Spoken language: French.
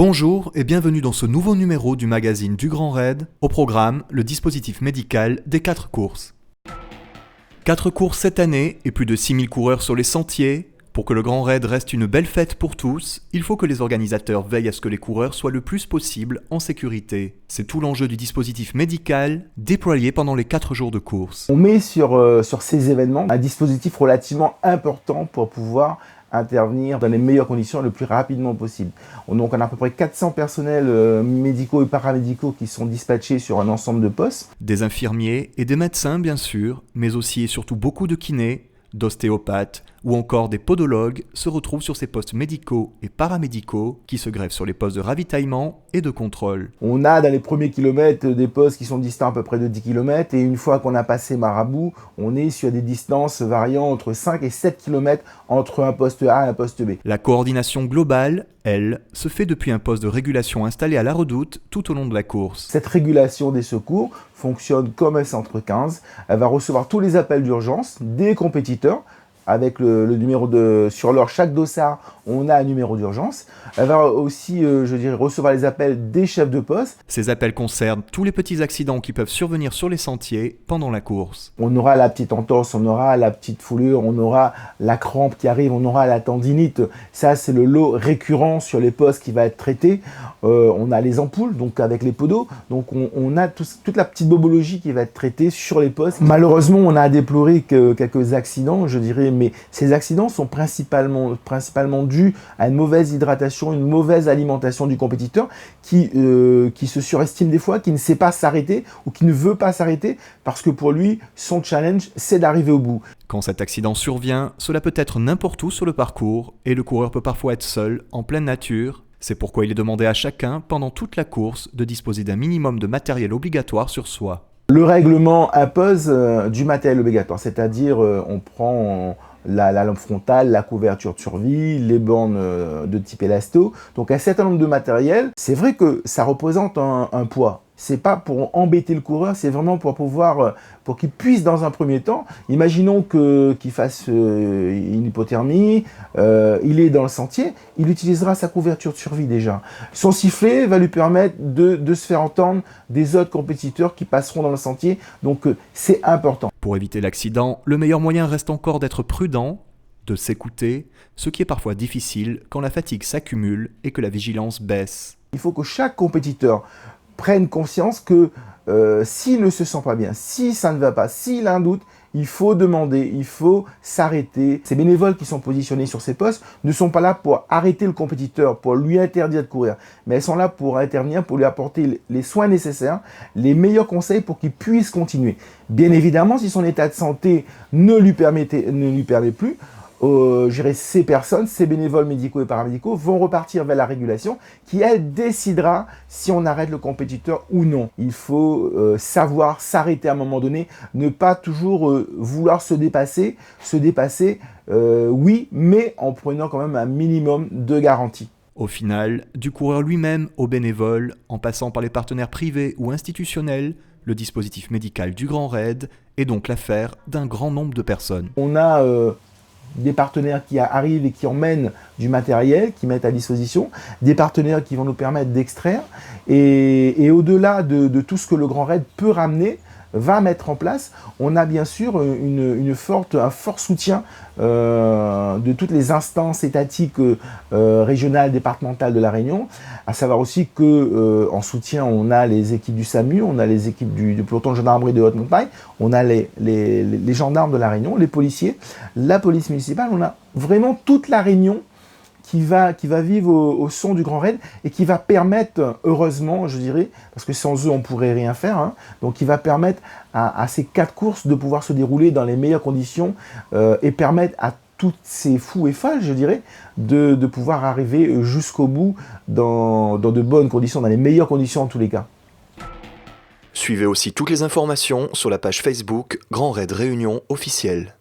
Bonjour et bienvenue dans ce nouveau numéro du magazine du Grand Raid. Au programme, le dispositif médical des 4 courses. 4 courses cette année et plus de 6000 coureurs sur les sentiers. Pour que le Grand Raid reste une belle fête pour tous, il faut que les organisateurs veillent à ce que les coureurs soient le plus possible en sécurité. C'est tout l'enjeu du dispositif médical déployé pendant les 4 jours de course. On met sur ces événements un dispositif relativement important pour pouvoir intervenir dans les meilleures conditions le plus rapidement possible. Donc on a à peu près 400 personnels médicaux et paramédicaux qui sont dispatchés sur un ensemble de postes. Des infirmiers et des médecins bien sûr, mais aussi et surtout beaucoup de kinés, d'ostéopathes ou encore des podologues se retrouvent sur ces postes médicaux et paramédicaux qui se greffent sur les postes de ravitaillement et de contrôle. On a dans les premiers kilomètres des postes qui sont distants à peu près de 10 km et une fois qu'on a passé Marabout, on est sur des distances variant entre 5 et 7 km entre un poste A et un poste B. La coordination globale, elle, se fait depuis un poste de régulation installé à la Redoute tout au long de la course. Cette régulation des secours fonctionne comme un centre 15. Elle va recevoir tous les appels d'urgence des compétiteurs avec le numéro sur chaque dossard, on a un numéro d'urgence. Elle va aussi, recevoir les appels des chefs de poste. Ces appels concernent tous les petits accidents qui peuvent survenir sur les sentiers pendant la course. On aura la petite entorse, on aura la petite foulure, on aura la crampe qui arrive, on aura la tendinite. Ça, c'est le lot récurrent sur les postes qui va être traité. On a les ampoules, donc avec les podos. Donc on a toute la petite bobologie qui va être traitée sur les postes. Malheureusement, on a déploré quelques accidents, je dirais, mais ces accidents sont principalement dus à une mauvaise hydratation, une mauvaise alimentation du compétiteur qui se surestime des fois, qui ne sait pas s'arrêter ou qui ne veut pas s'arrêter parce que pour lui, son challenge, c'est d'arriver au bout. Quand cet accident survient, cela peut être n'importe où sur le parcours et le coureur peut parfois être seul, en pleine nature. C'est pourquoi il est demandé à chacun, pendant toute la course, de disposer d'un minimum de matériel obligatoire sur soi. Le règlement impose du matériel obligatoire, c'est-à-dire on prend la lampe frontale, la couverture de survie, les bornes de type élasto. Donc un certain nombre de matériel. C'est vrai que ça représente un poids. C'est pas pour embêter le coureur, c'est vraiment pour qu'il puisse dans un premier temps. Imaginons qu'il fasse une hypothermie, il est dans le sentier, il utilisera sa couverture de survie déjà. Son sifflet va lui permettre de se faire entendre des autres compétiteurs qui passeront dans le sentier, donc c'est important. Pour éviter l'accident, le meilleur moyen reste encore d'être prudent, de s'écouter, ce qui est parfois difficile quand la fatigue s'accumule et que la vigilance baisse. Il faut que chaque compétiteur prenne conscience que s'il ne se sent pas bien, si ça ne va pas, s'il a un doute, il faut demander, il faut s'arrêter. Ces bénévoles qui sont positionnés sur ces postes ne sont pas là pour arrêter le compétiteur, pour lui interdire de courir, mais elles sont là pour intervenir, pour lui apporter les soins nécessaires, les meilleurs conseils pour qu'il puisse continuer. Bien évidemment, si son état de santé ne lui permet plus, ces personnes, ces bénévoles médicaux et paramédicaux vont repartir vers la régulation qui, elle, décidera si on arrête le compétiteur ou non. Il faut savoir s'arrêter à un moment donné, ne pas toujours vouloir se dépasser, oui, mais en prenant quand même un minimum de garantie. Au final, du coureur lui-même au bénévole, en passant par les partenaires privés ou institutionnels, le dispositif médical du Grand Raid est donc l'affaire d'un grand nombre de personnes. On a des partenaires qui arrivent et qui emmènent du matériel, qui mettent à disposition, des partenaires qui vont nous permettre d'extraire, et au-delà de tout ce que le Grand Raid peut ramener, va mettre en place, on a bien sûr un fort soutien de toutes les instances étatiques régionales, départementales de La Réunion, à savoir aussi qu'en soutien, on a les équipes du SAMU, on a les équipes du peloton de gendarmerie de Haute-Montagne, on a les gendarmes de La Réunion, les policiers, la police municipale, on a vraiment toute La Réunion qui va vivre au son du Grand Raid et qui va permettre, heureusement, je dirais, parce que sans eux, on ne pourrait rien faire, donc qui va permettre à ces 4 courses de pouvoir se dérouler dans les meilleures conditions et permettre à toutes ces fous et folles, je dirais, de pouvoir arriver jusqu'au bout dans de bonnes conditions, dans les meilleures conditions en tous les cas. Suivez aussi toutes les informations sur la page Facebook Grand Raid Réunion officielle.